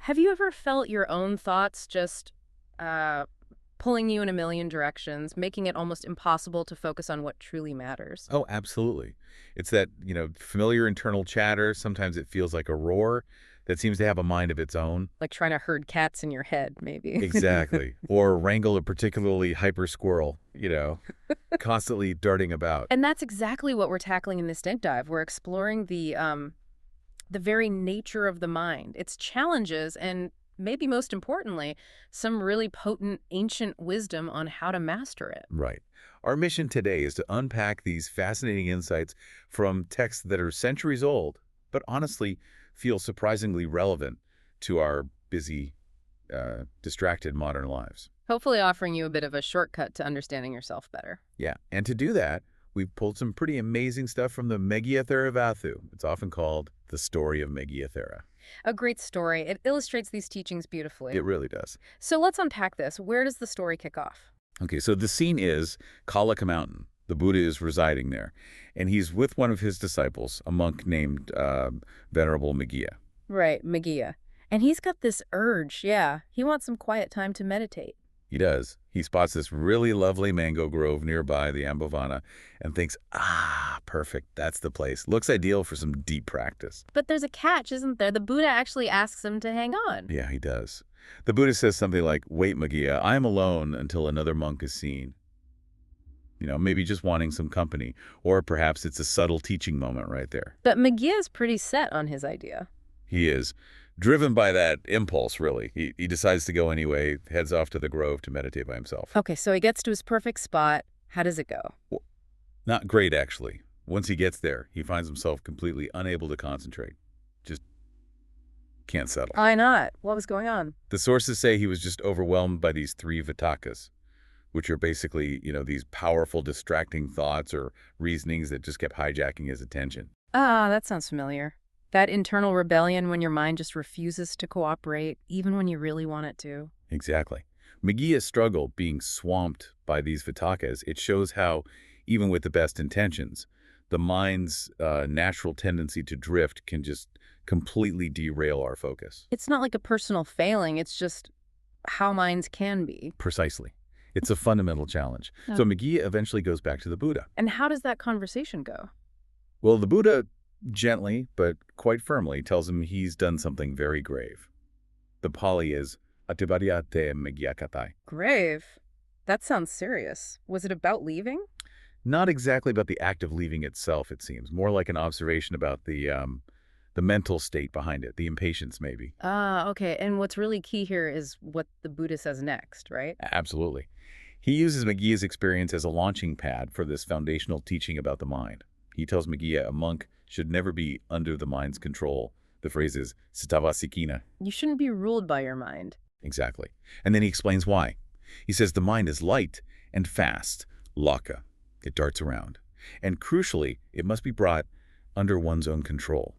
Have you ever felt your own thoughts just uh, pulling you in a million directions, making it almost impossible to focus on what truly matters? Oh, absolutely. It's that, familiar internal chatter. Sometimes it feels like a roar that seems to have a mind of its own. Like trying to herd cats in your head, maybe. Exactly. Or wrangle a particularly hyper squirrel, constantly darting about. And that's exactly what we're tackling in this deep dive. We're exploring the very nature of the mind, its challenges, and maybe most importantly, some really potent ancient wisdom on how to master it. Right. Our mission today is to unpack these fascinating insights from texts that are centuries old, but honestly feel surprisingly relevant to our busy, distracted modern lives. Hopefully offering you a bit of a shortcut to understanding yourself better. Yeah, and to do that, we've pulled some pretty amazing stuff from the Meghiyattheravatthu. It's often called the story of Meghiyathera. A great story. It illustrates these teachings beautifully. It really does. So let's unpack this. Where does the story kick off? Okay, so the scene is Cālika Mountain. The Buddha is residing there, and he's with one of his disciples, a monk named Venerable Meghiya. Right, Meghiya. And he's got this urge, yeah. He wants some quiet time to meditate. He does. He spots this really lovely mango grove nearby the Ambhavana and thinks, perfect, that's the place. Looks ideal for some deep practice. But there's a catch, isn't there? The Buddha actually asks him to hang on. Yeah, he does. The Buddha says something like, wait, Meghiya, I am alone until another monk is seen. Maybe just wanting some company. Or perhaps it's a subtle teaching moment right there. But Meghiya is pretty set on his idea. He is. Driven by that impulse, really. He decides to go anyway, heads off to the grove to meditate by himself. Okay, so he gets to his perfect spot. How does it go? Well, not great, actually. Once he gets there, he finds himself completely unable to concentrate. Just can't settle. Why not? What was going on? The sources say he was just overwhelmed by these three vitakas, which are basically, these powerful, distracting thoughts or reasonings that just kept hijacking his attention. Ah, that sounds familiar. That internal rebellion when your mind just refuses to cooperate, even when you really want it to. Exactly. Meghiya's struggle being swamped by these vitakas, it shows how, even with the best intentions, the mind's natural tendency to drift can just completely derail our focus. It's not like a personal failing, it's just how minds can be. Precisely. It's a fundamental challenge. Oh. So Meghiya eventually goes back to the Buddha. And how does that conversation go? Well, the Buddha gently, but quite firmly, tells him he's done something very grave. The Pāli is Ativariyate Meghiyakkattai. Grave? That sounds serious. Was it about leaving? Not exactly about the act of leaving itself, it seems. More like an observation about the mental state behind it, the impatience, maybe. Ah, okay. And what's really key here is what the Buddha says next, right? Absolutely. He uses Meghiya's experience as a launching pad for this foundational teaching about the mind. He tells Meghiya a monk should never be under the mind's control. The phrase is sitavasikina. You shouldn't be ruled by your mind. Exactly. And then he explains why. He says the mind is light and fast, laka. It darts around. And crucially, it must be brought under one's own control.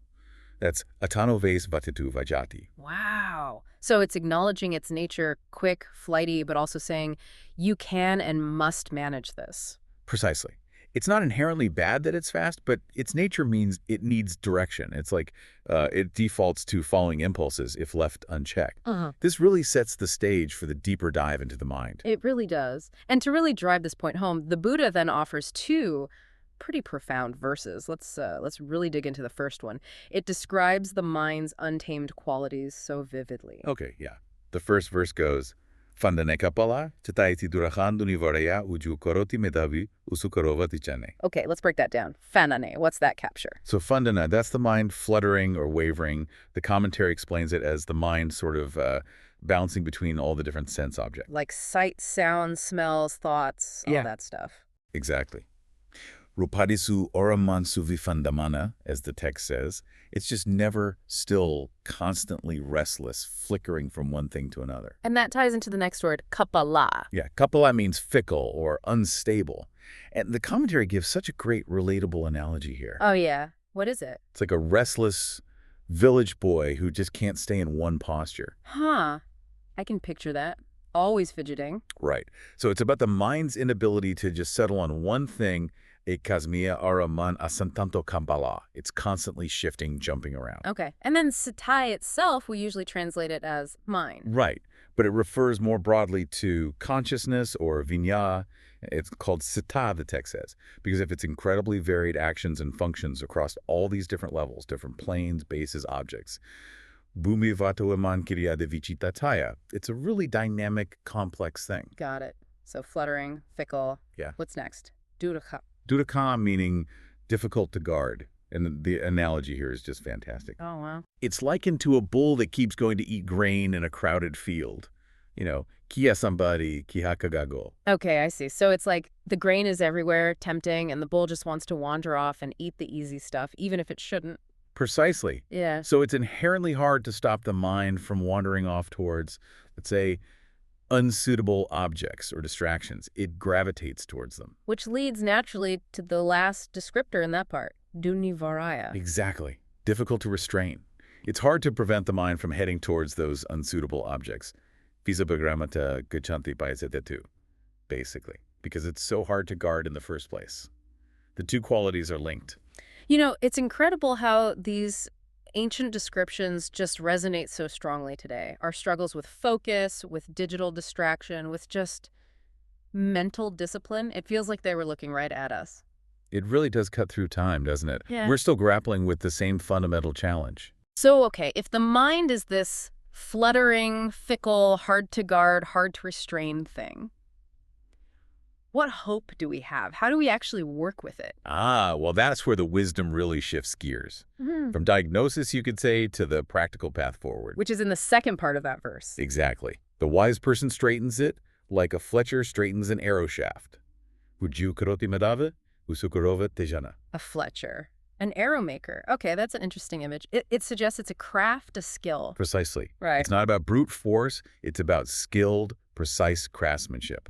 That's atanoves vatitu vajati. Wow. So it's acknowledging its nature, quick, flighty, but also saying you can and must manage this. Precisely. It's not inherently bad that it's fast, but its nature means it needs direction. It's like it defaults to following impulses if left unchecked. This really sets the stage for the deeper dive into the mind. It really does. And to really drive this point home, the Buddha then offers two pretty profound verses. Let's really dig into the first one. It describes the mind's untamed qualities so vividly. Okay, yeah. The first verse goes, Fandanekapala, chataiti durachanduni varaya uju koroti medavi usukarovati chane. Okay, let's break that down. Fanane, what's that capture? So Fundana, that's the mind fluttering or wavering. The commentary explains it as the mind sort of bouncing between all the different sense objects. Like sight, sound, smells, thoughts, all that stuff. Exactly. Rupadisu oramansu vifandamana, as the text says. It's just never still, constantly restless, flickering from one thing to another. And that ties into the next word, kapala. Yeah, kapala means fickle or unstable. And the commentary gives such a great relatable analogy here. Oh, yeah. What is it? It's like a restless village boy who just can't stay in one posture. Huh. I can picture that. Always fidgeting. Right. So it's about the mind's inability to just settle on one thing E kasmia araman asantanto kambala. It's constantly shifting, jumping around. Okay. And then satai itself, we usually translate it as mind. Right, but it refers more broadly to consciousness or vinya. It's called sita, the text says, because of its incredibly varied actions and functions across all these different levels, different planes, bases, objects. Bhumi vatu eman kirya de vichitataya. It's a really dynamic, complex thing. Got it. So fluttering, fickle. Yeah. What's next? Durakha. Dudakam meaning difficult to guard. And the analogy here is just fantastic. Oh, wow. It's likened to a bull that keeps going to eat grain in a crowded field. You know, kia somebody, kihakagago. Okay, I see. So it's like the grain is everywhere, tempting, and the bull just wants to wander off and eat the easy stuff, even if it shouldn't. Precisely. Yeah. So it's inherently hard to stop the mind from wandering off towards, let's say, unsuitable objects or distractions. It gravitates towards them. Which leads naturally to the last descriptor in that part, dunivaraya. Exactly. Difficult to restrain. It's hard to prevent the mind from heading towards those unsuitable objects. Visabhagramata gachanti payasetetu, basically, because it's so hard to guard in the first place. The two qualities are linked. You know, it's incredible how these ancient descriptions just resonate so strongly today. Our struggles with focus, with digital distraction, with just mental discipline. It feels like they were looking right at us. It really does cut through time, doesn't it? Yeah. We're still grappling with the same fundamental challenge. So, okay, if the mind is this fluttering, fickle, hard to guard, hard to restrain thing, what hope do we have? How do we actually work with it? Well, that's where the wisdom really shifts gears. From diagnosis, you could say, to the practical path forward. Which is in the second part of that verse. Exactly. The wise person straightens it like a fletcher straightens an arrow shaft. Uju karoti madave, usukurova tejana. A fletcher. An arrow maker. Okay, that's an interesting image. It suggests it's a craft, a skill. Precisely. Right. It's not about brute force. It's about skilled, precise craftsmanship.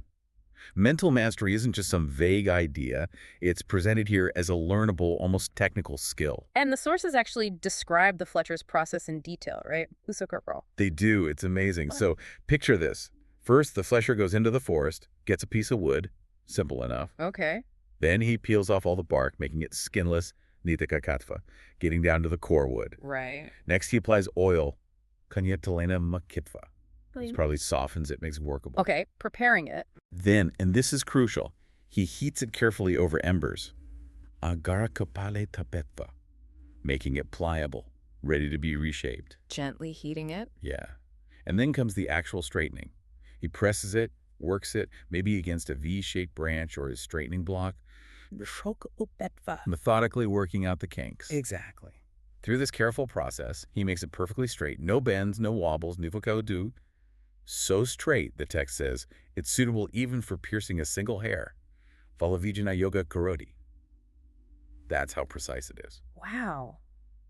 Mental mastery isn't just some vague idea. It's presented here as a learnable, almost technical skill. And the sources actually describe the Fletcher's process in detail, right? Usokoro. They do. It's amazing. So picture this. First, the flesher goes into the forest, gets a piece of wood. Simple enough. Okay. Then he peels off all the bark, making it skinless, nitakakatva, getting down to the core wood. Right. Next, he applies oil, kanyetalena makitva. This probably softens it, makes it workable. Okay, preparing it. Then, and this is crucial, he heats it carefully over embers, agarakapale tapetva, making it pliable, ready to be reshaped. Gently heating it. Yeah. And then comes the actual straightening. He presses it, works it, maybe against a V-shaped branch or his straightening block, methodically working out the kinks. Exactly. Through this careful process, he makes it perfectly straight. No bends, no wobbles, nivokaudu. So straight, the text says, it's suitable even for piercing a single hair. Valavijana yoga karoti. That's how precise it is. Wow.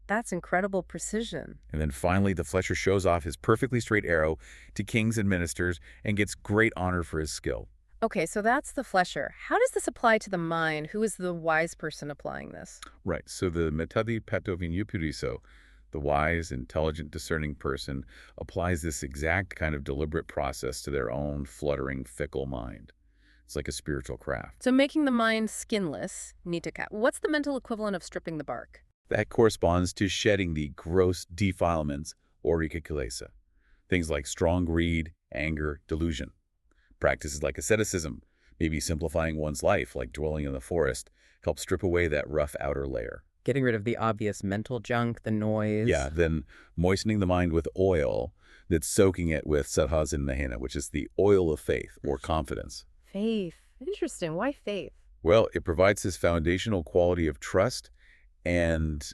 That's incredible precision. And then finally, the Fletcher shows off his perfectly straight arrow to kings and ministers and gets great honor for his skill. Okay, so that's the Fletcher. How does this apply to the mind? Who is the wise person applying this? Right. So the metadi petovinyupuriso, the wise, intelligent, discerning person, applies this exact kind of deliberate process to their own fluttering, fickle mind. It's like a spiritual craft. So making the mind skinless, nitaka. What's the mental equivalent of stripping the bark? That corresponds to shedding the gross defilements, or rikakilesa. Things like strong greed, anger, delusion. Practices like asceticism, maybe simplifying one's life, like dwelling in the forest, help strip away that rough outer layer. Getting rid of the obvious mental junk, the noise. Yeah, then moistening the mind with oil that's soaking it with sadhas and mahina, which is the oil of faith or confidence. Faith. Interesting. Why faith? Well, it provides this foundational quality of trust and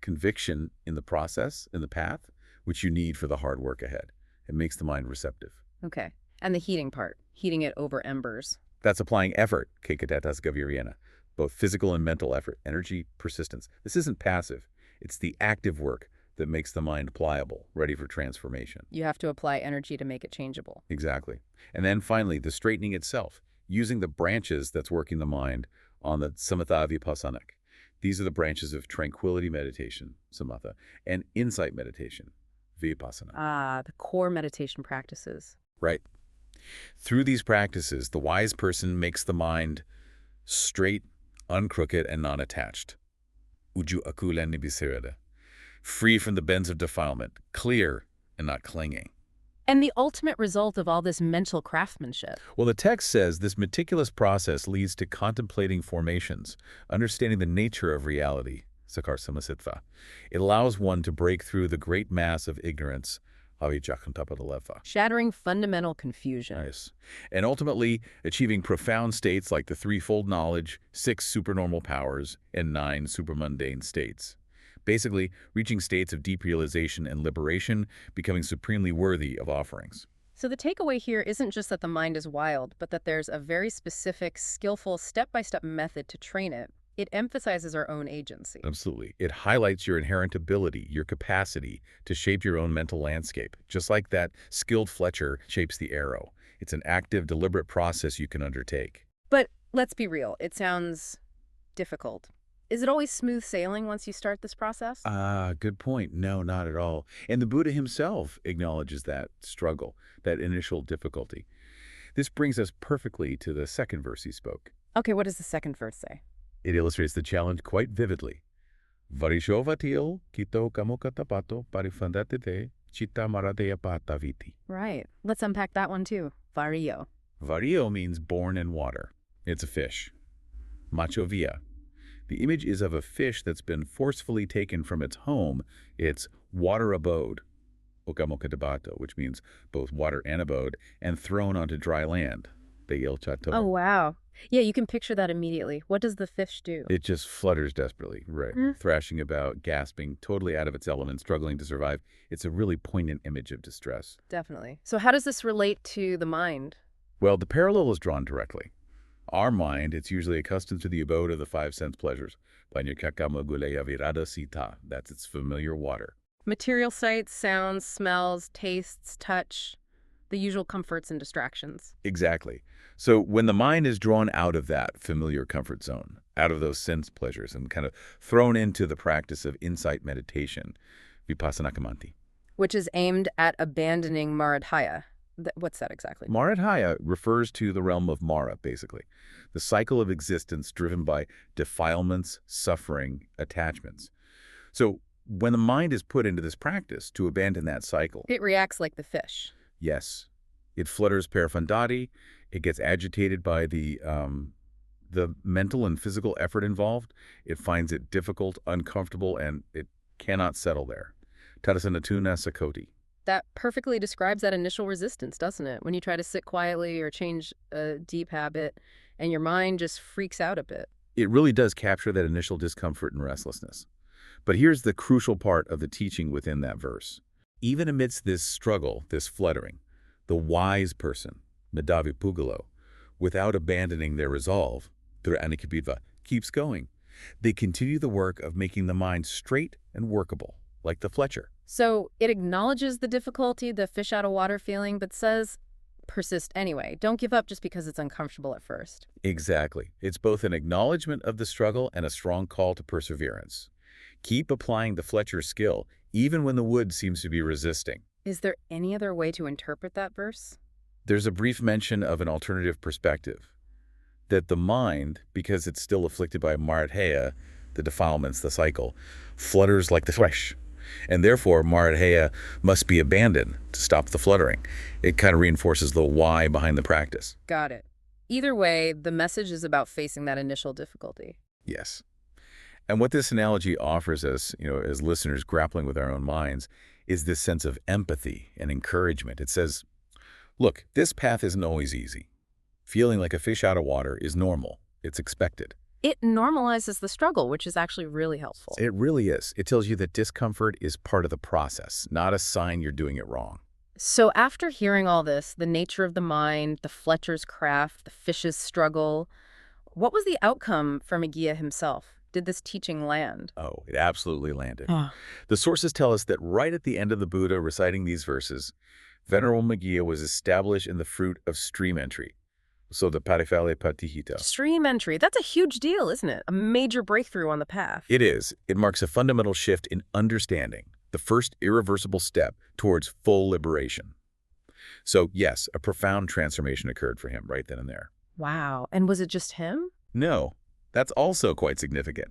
conviction in the process, in the path, which you need for the hard work ahead. It makes the mind receptive. Okay. And the heating part, heating it over embers. That's applying effort, kekatetas gaviriana, both physical and mental effort, energy, persistence. This isn't passive. It's the active work that makes the mind pliable, ready for transformation. You have to apply energy to make it changeable. Exactly. And then finally, the straightening itself, using the branches that's working the mind on the samatha vipassanak. These are the branches of tranquility meditation, samatha, and insight meditation, vipassana. Ah, the core meditation practices. Right. Through these practices, the wise person makes the mind straight, uncrooked and non-attached. Uju akulen nibisirada. Free from the bends of defilement, clear and not clinging. And the ultimate result of all this mental craftsmanship. Well, the text says this meticulous process leads to contemplating formations, understanding the nature of reality, sakar samasitva. It allows one to break through the great mass of ignorance, Shattering fundamental confusion. nice, and ultimately achieving profound states like the threefold knowledge, 6 supernormal powers, and 9 supermundane states. Basically, reaching states of deep realization and liberation, becoming supremely worthy of offerings. So the takeaway here isn't just that the mind is wild, but that there's a very specific, skillful, step-by-step method to train it. It emphasizes our own agency. Absolutely. It highlights your inherent ability, your capacity to shape your own mental landscape, just like that skilled Fletcher shapes the arrow. It's an active, deliberate process you can undertake. But let's be real, it sounds difficult. Is it always smooth sailing once you start this process? Good point. No, not at all. And the Buddha himself acknowledges that struggle, that initial difficulty. This brings us perfectly to the second verse he spoke. Okay, what does the second verse say? It illustrates the challenge quite vividly. Varishovatil kito kamukatapato parifandatite chitta maradeya pataviti. Right. Let's unpack that one too. Vario. Vario means born in water. It's a fish. Machovia. The image is of a fish that's been forcefully taken from its home, its water abode, okamokatabato, which means both water and abode, and thrown onto dry land. Oh, wow. Yeah, you can picture that immediately. What does the fish do? It just flutters desperately, right? Thrashing about, gasping, totally out of its element, struggling to survive. It's a really poignant image of distress. Definitely. So how does this relate to the mind? Well, the parallel is drawn directly. Our mind, it's usually accustomed to the abode of the 5 sense pleasures. That's its familiar water. Material sights, sounds, smells, tastes, touch, the usual comforts and distractions. Exactly. So when the mind is drawn out of that familiar comfort zone, out of those sense pleasures, and kind of thrown into the practice of insight meditation, vipassanakamati. Which is aimed at abandoning maradhaya. What's that exactly? Maradhaya refers to the realm of Mara, basically. The cycle of existence driven by defilements, suffering, attachments. So when the mind is put into this practice to abandon that cycle, It reacts like the fish. yes, it flutters parafandati, it gets agitated by the mental and physical effort involved. It finds it difficult, uncomfortable, and it cannot settle there. Tadasanatuna sakoti. That perfectly describes that initial resistance, doesn't it? When you try to sit quietly or change a deep habit and your mind just freaks out a bit. It really does capture that initial discomfort and restlessness. But here's the crucial part of the teaching within that verse. Even amidst this struggle, this fluttering, the wise person, Medavi Pugalo, without abandoning their resolve, their anikabhidva, keeps going. They continue the work of making the mind straight and workable, like the Fletcher. So it acknowledges the difficulty, the fish out of water feeling, but says, persist anyway. Don't give up just because it's uncomfortable at first. Exactly. It's both an acknowledgement of the struggle and a strong call to perseverance. Keep applying the Fletcher skill, even when the wood seems to be resisting. Is there any other way to interpret that verse? There's a brief mention of an alternative perspective, that the mind, because it's still afflicted by maradheya, the defilements, the cycle, flutters like the fish. And therefore, maradheya must be abandoned to stop the fluttering. It kind of reinforces the why behind the practice. Got it. Either way, the message is about facing that initial difficulty. Yes. And what this analogy offers us, as listeners grappling with our own minds, is this sense of empathy and encouragement. It says, look, this path isn't always easy. Feeling like a fish out of water is normal. It's expected. It normalizes the struggle, which is actually really helpful. It really is. It tells you that discomfort is part of the process, not a sign you're doing it wrong. So after hearing all this, the nature of the mind, the Fletcher's craft, the fish's struggle, what was the outcome for Meghiya himself? Did this teaching land? Oh, it absolutely landed. The sources tell us that right at the end of the Buddha reciting these verses, Venerable Meghiya was established in the fruit of stream entry. So the parifale patihita. Stream entry, that's a huge deal, isn't it? A major breakthrough on the path. It is. It marks a fundamental shift in understanding, the first irreversible step towards full liberation. So yes, a profound transformation occurred for him right then and there. Wow. And was it just him? No. That's also quite significant.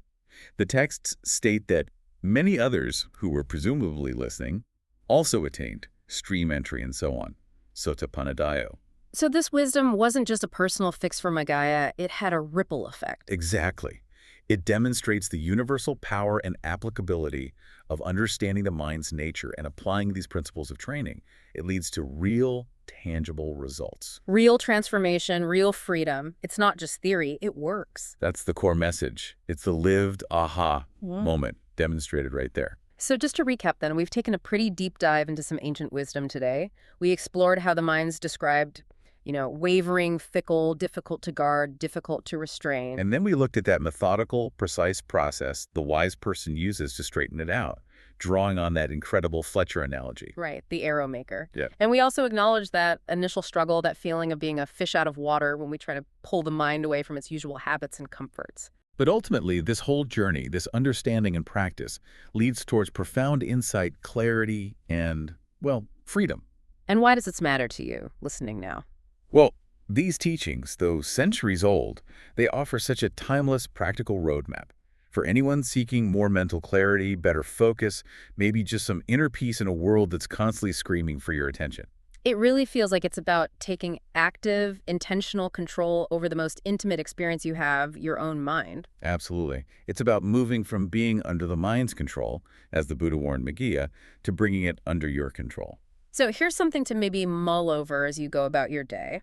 The texts state that many others who were presumably listening also attained stream entry and so on. Sotāpatti. So this wisdom wasn't just a personal fix for Meghiya, it had a ripple effect. Exactly. It demonstrates the universal power and applicability of understanding the mind's nature and applying these principles of training. It leads to real, tangible results. Real transformation, real freedom. It's not just theory, it works. That's the core message. It's the lived aha moment demonstrated right there. So just to recap then, we've taken a pretty deep dive into some ancient wisdom today. We explored how the mind's described, wavering, fickle, difficult to guard, difficult to restrain. And then we looked at that methodical, precise process the wise person uses to straighten it out, drawing on that incredible Fletcher analogy. Right, the arrow maker. Yeah. And we also acknowledged that initial struggle, that feeling of being a fish out of water when we try to pull the mind away from its usual habits and comforts. But ultimately, this whole journey, this understanding and practice, leads towards profound insight, clarity, and, well, freedom. And why does this matter to you, listening now? Well, these teachings, though centuries old, they offer such a timeless, practical roadmap. For anyone seeking more mental clarity, better focus, maybe just some inner peace in a world that's constantly screaming for your attention. It really feels like it's about taking active, intentional control over the most intimate experience you have, your own mind. Absolutely. It's about moving from being under the mind's control, as the Buddha warned Meghiya, to bringing it under your control. So here's something to maybe mull over as you go about your day.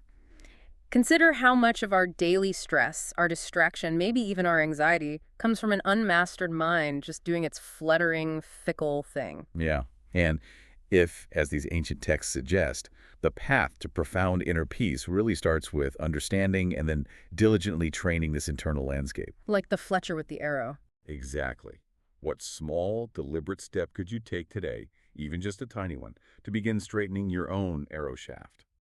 Consider how much of our daily stress, our distraction, maybe even our anxiety, comes from an unmastered mind just doing its fluttering, fickle thing. Yeah. And if, as these ancient texts suggest, the path to profound inner peace really starts with understanding and then diligently training this internal landscape. Like the Fletcher with the arrow. Exactly. What small, deliberate step could you take today, even just a tiny one, to begin straightening your own arrow shaft?